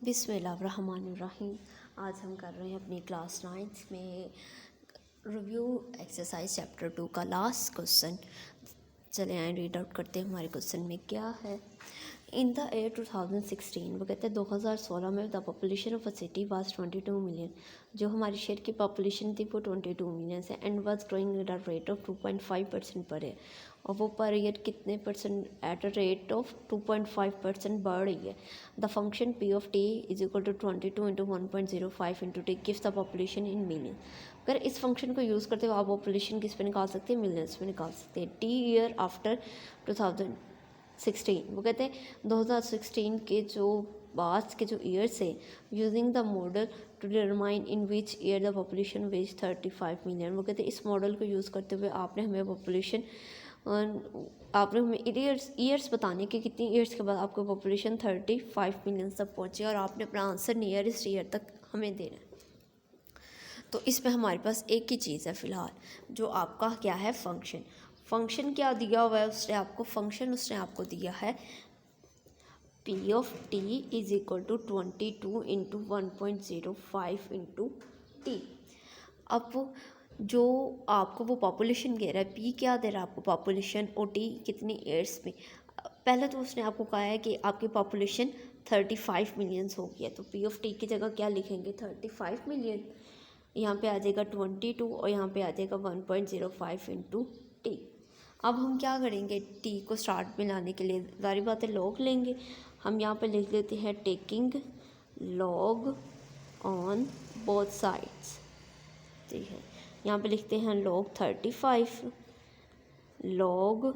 बिस्मिल्लाहिर्रहमानिर्रहीम। आज हम कर रहे हैं अपनी क्लास 9th में रिव्यू एक्सरसाइज चैप्टर 2 का लास्ट क्वेश्चन। चले आए रीड आउट करते हैं हमारे क्वेश्चन में क्या है। इन द ईयर 2016, वो कहते हैं 2016 में the population of a city was 22 million. जो हमारे शहर की पॉपुलेशन थी वो 22 मिलियन है and was growing at a rate of 2.5% per year. और वो पर ईयर कितने percent at a rate of 2.5% बढ़ रही है। The function P of T is equal to 22 into 1.05 into T gives the population in million. अगर इस function को use करते हुए आप पॉपुलेशन किस पे निकाल सकते हैं, मिलियंस में निकाल सकते हैं। टी ईयर आफ्टर 2016, वो कहते हैं 2016 के जो बाद के जो ईयर्स है, using the model to determine in which year the population which 35 million. वो कहते हैं इस मॉडल को यूज़ करते हुए आपने हमें पॉपुलेशन आपने हमें ईयर्स बताने कि कितनी ईयर्स के बाद आपको पॉपुलेशन 35 मिलियन तक पहुँचे और आपने अपना आंसर नियरेस्ट ईयर तक हमें देना है। तो इसमें हमारे पास एक ही चीज़ है फ़िलहाल, जो आपका क्या है, फंक्शन क्या दिया हुआ है उसने आपको, फंक्शन उसने आपको दिया है P of T is equal to 22 into 1.05 into T. अब जो आपको वो पॉपुलेशन कह रहा है, पी क्या दे रहा है आपको, पॉपुलेशन, और टी कितनी ईयर्स में। पहले तो उसने आपको कहा है कि आपकी पॉपुलेशन 35 मिलियंस हो गया, तो पी ऑफ टी की जगह क्या लिखेंगे, 35 मिलियन। यहाँ पे आ जाएगा 22 और यहाँ पे आ जाएगा 1.05 इंटू टी। अब हम क्या करेंगे, टी को स्टार्ट में लाने के लिए जारी बात है लॉग लेंगे। हम यहाँ पे लिख लेते हैं taking log on both sides. ठीक है, यहाँ पे लिखते हैं log 35 log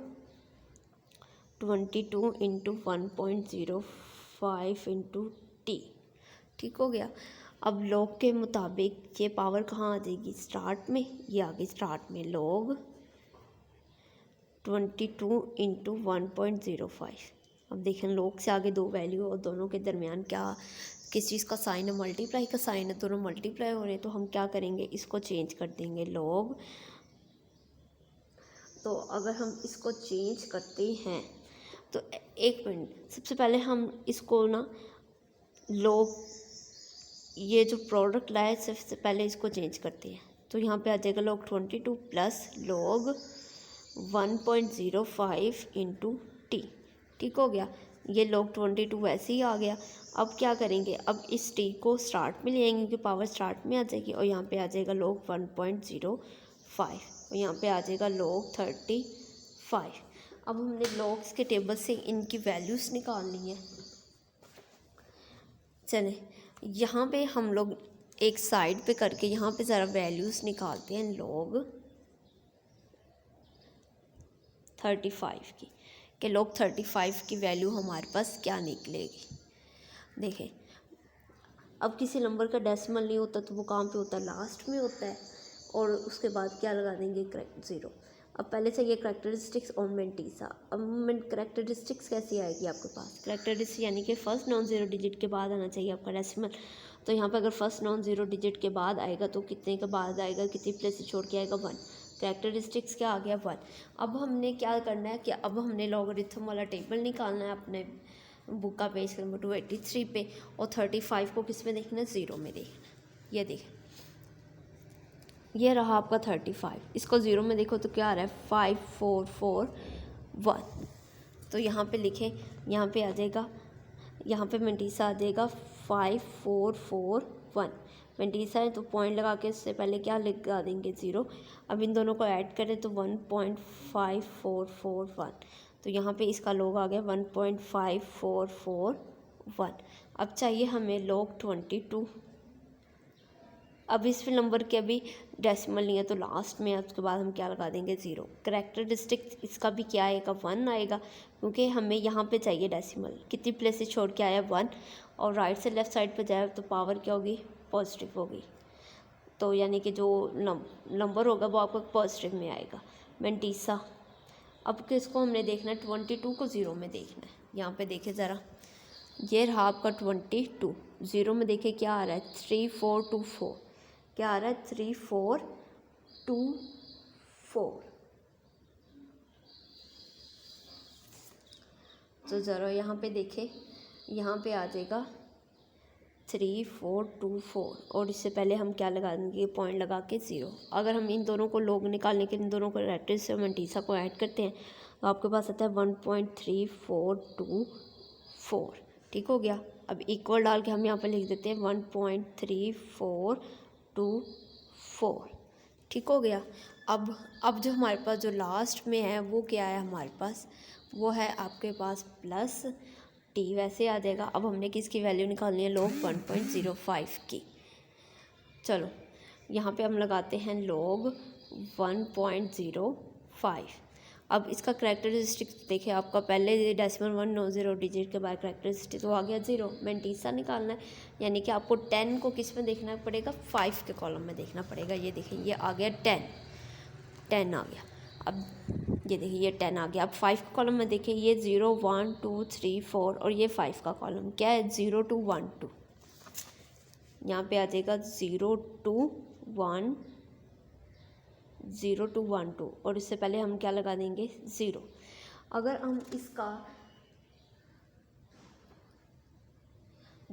22 into 1.05 into T. ठीक हो गया। अब लॉग के मुताबिक ये पावर कहाँ आ जाएगी, स्टार्ट में, ये आ गई स्टार्ट में लॉग 22 इंटू 1.05। अब देखें लॉग से आगे दो वैल्यू और दोनों के दरमियान क्या, किस चीज़ का साइन है, मल्टीप्लाई का साइन है, दोनों मल्टीप्लाई हो रहे हैं, तो हम क्या करेंगे, इसको चेंज कर देंगे लॉग। तो अगर हम इसको चेंज करते हैं तो एक मिनट, सबसे पहले हम इसको ना लॉग, ये जो प्रोडक्ट लाए सबसे पहले इसको चेंज करते हैं। तो यहाँ पे आ जाएगा log 22 plus log 1.05 into T. ठीक हो गया, ये लॉग 22 वैसे ही आ गया। अब क्या करेंगे, अब इस टी को स्टार्ट में ले आएंगे क्योंकि पावर स्टार्ट में आ जाएगी, और यहाँ पे आ जाएगा लॉग 1.05 और यहाँ पे आ जाएगा लॉग 35। अब हमने लॉग्स के टेबल से इनकी वैल्यूज़ निकालनी है। चलें, यहाँ पे हम लोग एक साइड पे करके यहाँ पे ज़रा वैल्यूज़ निकालते हैं लॉग 35 की, कि लॉग 35 की वैल्यू हमारे पास क्या निकलेगी। देखें, अब किसी नंबर का डेसिमल नहीं होता तो वो कहाँ पे होता है, लास्ट में होता है, और उसके बाद क्या लगा देंगे, ज़ीरो। अब पहले से ये करेक्टरिस्टिक्स ऑमेंटीसा। अब करेक्टरिस्टिक्स कैसी आएगी आपके पास, करेक्टरिस्टिक्स यानी कि फर्स्ट नॉन ज़ीरो डिजिट के बाद आना चाहिए आपका डेसिमल। तो यहाँ पे अगर फर्स्ट नॉन ज़ीरो डिजिट के बाद आएगा तो कितने के बाद आएगा, कितनी प्लेस से छोड़ के आएगा, 1। करेक्टरिस्टिक्स क्या आ गया, 1। अब हमने क्या करना है कि अब हमने लॉगरिथम वाला टेबल निकालना है अपने बुक का पेज नंबर 283 पे, और 35 को किस में देखना है, ज़ीरो में देखना है। ये देखें, ये रहा आपका 35, इसको ज़ीरो में देखो तो क्या आ रहा है, 5441। तो यहाँ पे लिखें, यहाँ पे आ जाएगा, यहाँ पे मेंटीसा आ जाएगा 5441। मेंटीसा है तो पॉइंट लगा के उससे पहले क्या लगा देंगे, ज़ीरो। अब इन दोनों को ऐड करें तो 1.5441। तो यहाँ पे इसका लॉग आ गया 1.5441। अब चाहिए हमें लॉग 22। अब इस नंबर के अभी डेसिमल नहीं है तो लास्ट में, उसके बाद हम क्या लगा देंगे, ज़ीरो। करेक्टरिस्टिक इसका भी क्या आएगा, 1 आएगा, क्योंकि हमें यहाँ पे चाहिए डेसिमल। कितनी प्लेसेस छोड़ के आया, 1, और राइट से लेफ़्ट साइड पे जाए तो पावर क्या होगी, पॉजिटिव होगी। तो यानी कि जो नंबर होगा वो आपको पॉजिटिव में आएगा। मेंटीसा, अब किसको हमने देखना है, 22 को ज़ीरो में देखना है। यहाँ पे देखें ज़रा, ये रहा आपका 22, ज़ीरो में देखें क्या आ रहा है, 3424। क्या आ रहा है, 3424। तो ज़रा यहाँ पे देखें, यहाँ पे आ जाएगा 3424 और इससे पहले हम क्या लगा देंगे, पॉइंट लगा के 0। अगर हम इन दोनों को लॉग निकालने के इन दोनों को रेक्टेस से मंटीसा को ऐड करते हैं तो आपके पास आता है 1.3424। ठीक हो गया। अब इक्वल डाल के हम यहाँ पर लिख देते हैं 1.3424। ठीक हो गया। अब जो हमारे पास जो लास्ट में है वो क्या है, हमारे पास वो है आपके पास प्लस टी, वैसे आ जाएगा। अब हमने किसकी वैल्यू निकालनी है, लॉग 1.05 की। चलो यहाँ पे हम लगाते हैं लॉग 1.05। अब इसका करैक्टरिस्टिक देखिए, आपका पहले डेसिमल 190 डिजिट के बाद करैक्टरिस्टिक तो आ गया 0। मेंटीसा निकालना है, यानी कि आपको 10 को किस में देखना पड़ेगा, 5 के कॉलम में देखना पड़ेगा। ये देखिए ये आ गया 10 आ गया। अब ये देखिए ये 10 आ गया। अब 5 का कॉलम में देखिए ये 0 1 2 3 4 और ये 5 का कॉलम क्या है 0 2 1 2। यहाँ पे आ जाएगा 0 2 1 0 2 1 2 और इससे पहले हम क्या लगा देंगे 0। अगर हम इसका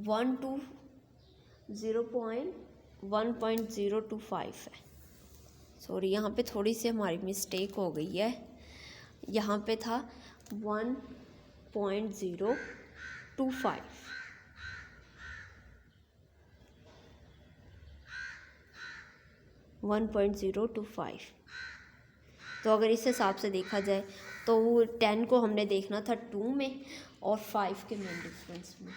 1 2 1.025 है। सॉरी यहाँ पे थोड़ी सी हमारी मिस्टेक हो गई है, यहाँ पे था 1.025। 1.025। तो अगर इस हिसाब से देखा जाए तो 10 को हमने देखना था 2 में और 5 के मेन डिफरेंस में।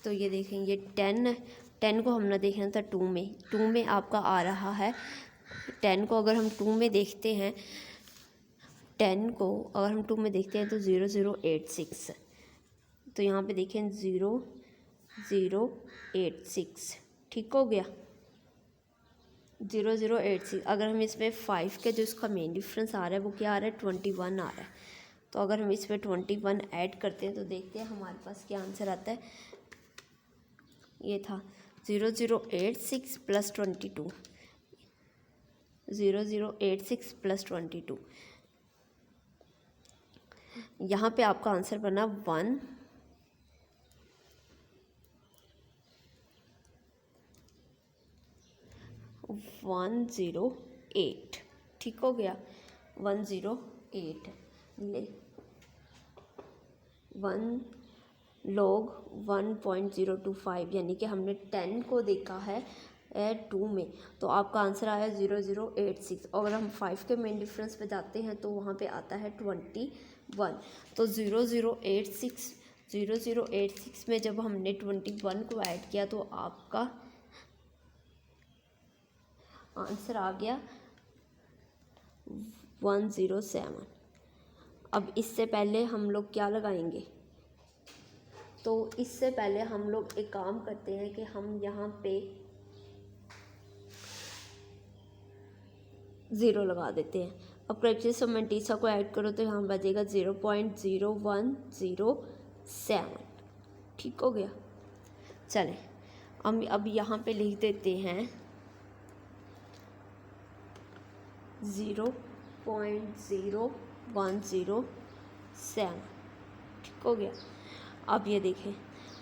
तो ये देखेंगे 10 को हमने देखना था 2 में, 2 में आपका आ रहा है 10 को अगर हम 2 में देखते हैं, 10 को अगर हम 2 में देखते हैं तो 0086। तो यहाँ पे देखें 0086। ठीक हो गया 0086। अगर हम इसमें 5 के जो इसका मेन डिफरेंस आ रहा है वो क्या आ रहा है 21 आ रहा है। तो अगर हम इसमें 21 ऐड करते हैं तो देखते हैं हमारे पास क्या आंसर आता है। ये था 0086 प्लस 22, 0086 प्लस 22। यहाँ पे आपका आंसर बना 108। ठीक हो गया 108 ले 1 log 1.025, यानी कि हमने 10 को देखा है 2 में, तो आपका आंसर आया 0086। अगर हम 5 के मेन डिफरेंस पे जाते हैं तो वहाँ पे आता है 21। तो 0086 में जब हमने 21 को ऐड किया तो आपका आंसर आ गया 107। अब इससे पहले हम लोग क्या लगाएंगे, तो इससे पहले हम लोग एक काम करते हैं कि हम यहाँ पे 0 लगा देते हैं। अब करैक्टरिस्टिक ऑफ मेंटीसा को ऐड करो तो यहाँ बचेगा 0.0107। ठीक हो गया। चलें अब यहाँ पे लिख देते हैं 0.0107। ठीक हो गया। अब ये देखें,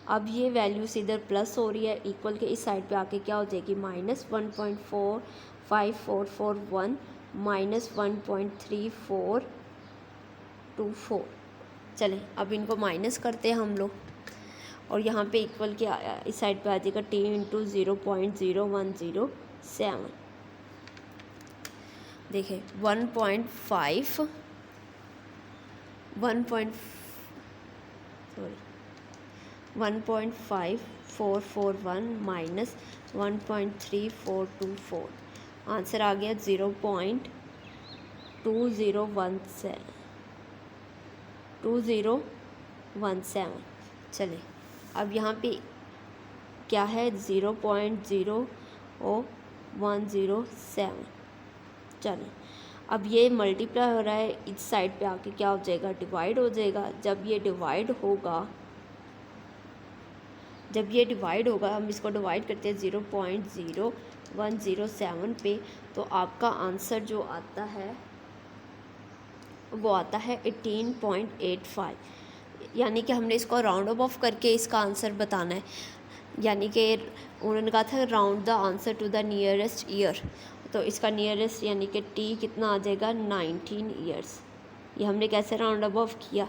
अब ये वैल्यूज इधर प्लस हो रही है, इक्वल के इस साइड पे आके क्या हो जाएगी -1.45441 -1.3424। चलें अब इनको माइनस करते हैं हम लोग और यहाँ पे इक्वल के इस साइड पे आ जाएगा t इंटू 0.0107। देखें 1.5441 माइनस 1.3424। आंसर आ गया 0.2017। चलिए अब यहाँ पे क्या है 0.0107। चलिए अब ये मल्टीप्लाई हो रहा है, इस साइड पे आके क्या हो जाएगा डिवाइड हो जाएगा। जब ये डिवाइड होगा हम इसको डिवाइड करते हैं 0.0107 पे, तो आपका आंसर जो आता है वो आता है 18.85। यानी कि हमने इसको राउंड ऑफ करके इसका आंसर बताना है। यानी कि उन्होंने कहा था round the answer to the nearest year, तो इसका नियरेस्ट यानी कि टी कितना आ जाएगा 19 ईयर्स। ये हमने कैसे राउंड अबव किया,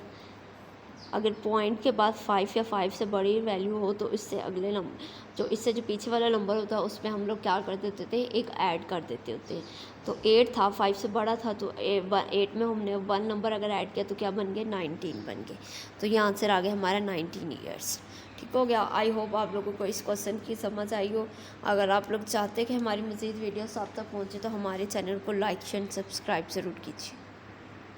अगर पॉइंट के बाद 5 या 5 से बड़ी वैल्यू हो तो इससे अगले नंबर जो पीछे वाला नंबर होता है उसमें हम लोग क्या कर देते थे, एक ऐड कर देते होते हैं। तो 8 था, 5 से बड़ा था, तो 8 में हमने 1 नंबर अगर ऐड किया तो क्या बन गए 19 बन गए। तो ये आंसर आ गया हमारा 19 ईयर्स। ठीक हो गया। आई होप आप लोगों को इस क्वेश्चन की समझ आई हो। अगर आप लोग चाहते हैं कि हमारी मज़ीद वीडियोस आप तक पहुँचे तो हमारे चैनल को लाइक शेयर सब्सक्राइब ज़रूर कीजिए।